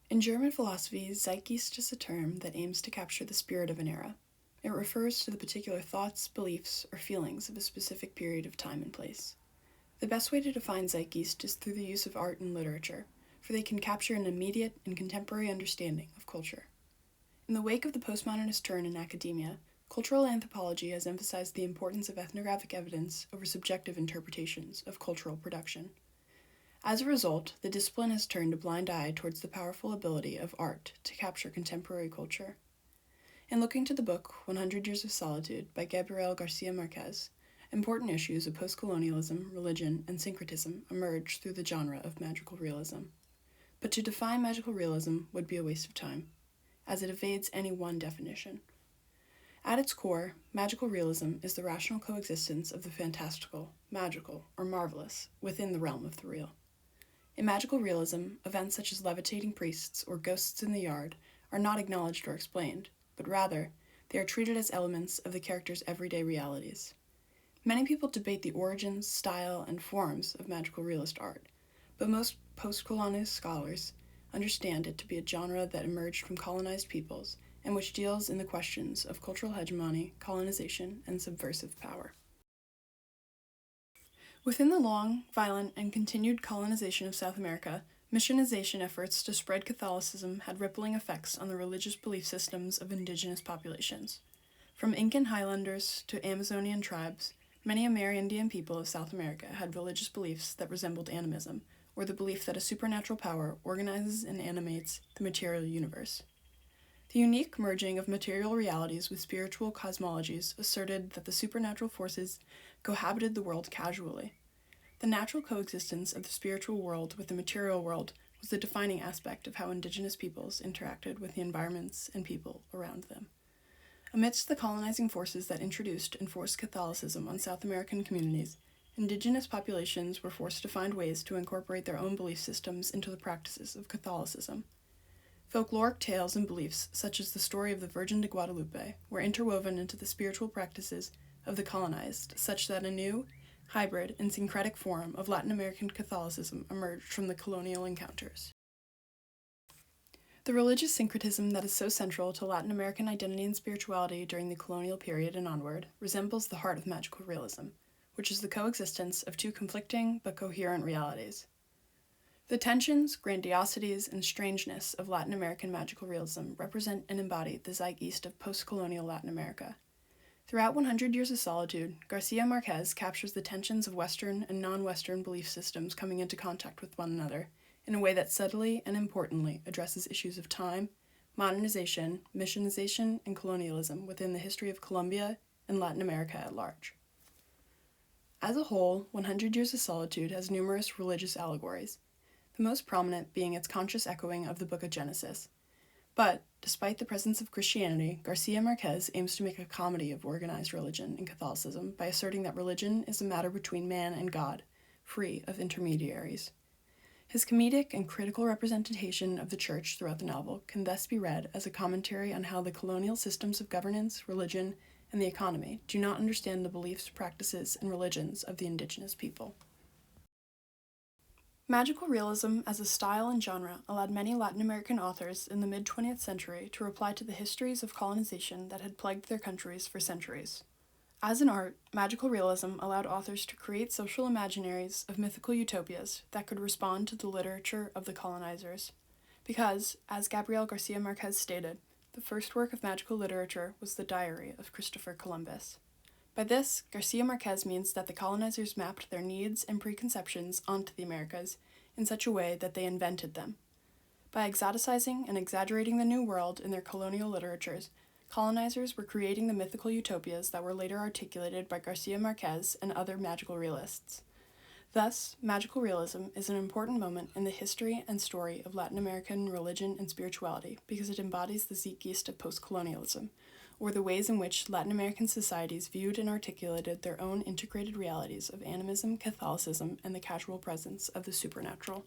In German philosophy, Zeitgeist is a term that aims to capture the spirit of an era. It refers to the particular thoughts, beliefs, or feelings of a specific period of time and place. The best way to define Zeitgeist is through the use of art and literature, for they can capture an immediate and contemporary understanding of culture. In the wake of the postmodernist turn in academia, cultural anthropology has emphasized the importance of ethnographic evidence over subjective interpretations of cultural production. As a result, the discipline has turned a blind eye towards the powerful ability of art to capture contemporary culture. In looking to the book 100 Years of Solitude by Gabriel Garcia Marquez, important issues of post-colonialism, religion, and syncretism emerge through the genre of magical realism. But to define magical realism would be a waste of time, as it evades any one definition. At its core, magical realism is the rational coexistence of the fantastical, magical, or marvelous within the realm of the real. In magical realism, events such as levitating priests or ghosts in the yard are not acknowledged or explained, but rather, they are treated as elements of the character's everyday realities. Many people debate the origins, style, and forms of magical realist art, but most post-colonialist scholars understand it to be a genre that emerged from colonized peoples and which deals in the questions of cultural hegemony, colonization, and subversive power. Within the long, violent, and continued colonization of South America, missionization efforts to spread Catholicism had rippling effects on the religious belief systems of indigenous populations. From Incan highlanders to Amazonian tribes, many Amerindian people of South America had religious beliefs that resembled animism, or the belief that a supernatural power organizes and animates the material universe. The unique merging of material realities with spiritual cosmologies asserted that the supernatural forces cohabited the world casually. The natural coexistence of the spiritual world with the material world was the defining aspect of how indigenous peoples interacted with the environments and people around them. Amidst the colonizing forces that introduced and forced Catholicism on South American communities, indigenous populations were forced to find ways to incorporate their own belief systems into the practices of Catholicism. Folkloric tales and beliefs, such as the story of the Virgin de Guadalupe, were interwoven into the spiritual practices of the colonized, such that a new, hybrid, and syncretic form of Latin American Catholicism emerged from the colonial encounters. The religious syncretism that is so central to Latin American identity and spirituality during the colonial period and onward resembles the heart of magical realism, which is the coexistence of two conflicting but coherent realities. The tensions, grandiosities, and strangeness of Latin American magical realism represent and embody the zeitgeist of post-colonial Latin America. Throughout 100 Years of Solitude, Garcia Marquez captures the tensions of Western and non-Western belief systems coming into contact with one another in a way that subtly and importantly addresses issues of time, modernization, missionization, and colonialism within the history of Colombia and Latin America at large. As a whole, 100 Years of Solitude has numerous religious allegories, the most prominent being its conscious echoing of the Book of Genesis. But, despite the presence of Christianity, Garcia Marquez aims to make a comedy of organized religion and Catholicism by asserting that religion is a matter between man and God, free of intermediaries. His comedic and critical representation of the Church throughout the novel can thus be read as a commentary on how the colonial systems of governance, religion, and the economy do not understand the beliefs, practices, and religions of the indigenous people. Magical realism as a style and genre allowed many Latin American authors in the mid-20th century to reply to the histories of colonization that had plagued their countries for centuries. As an art, magical realism allowed authors to create social imaginaries of mythical utopias that could respond to the literature of the colonizers. Because, as Gabriel Garcia Marquez stated, the first work of magical literature was the diary of Christopher Columbus. By this, Garcia Marquez means that the colonizers mapped their needs and preconceptions onto the Americas in such a way that they invented them. By exoticizing and exaggerating the New World in their colonial literatures, colonizers were creating the mythical utopias that were later articulated by Garcia Marquez and other magical realists. Thus, magical realism is an important moment in the history and story of Latin American religion and spirituality because it embodies the zeitgeist of post-colonialism, or the ways in which Latin American societies viewed and articulated their own integrated realities of animism, Catholicism, and the casual presence of the supernatural.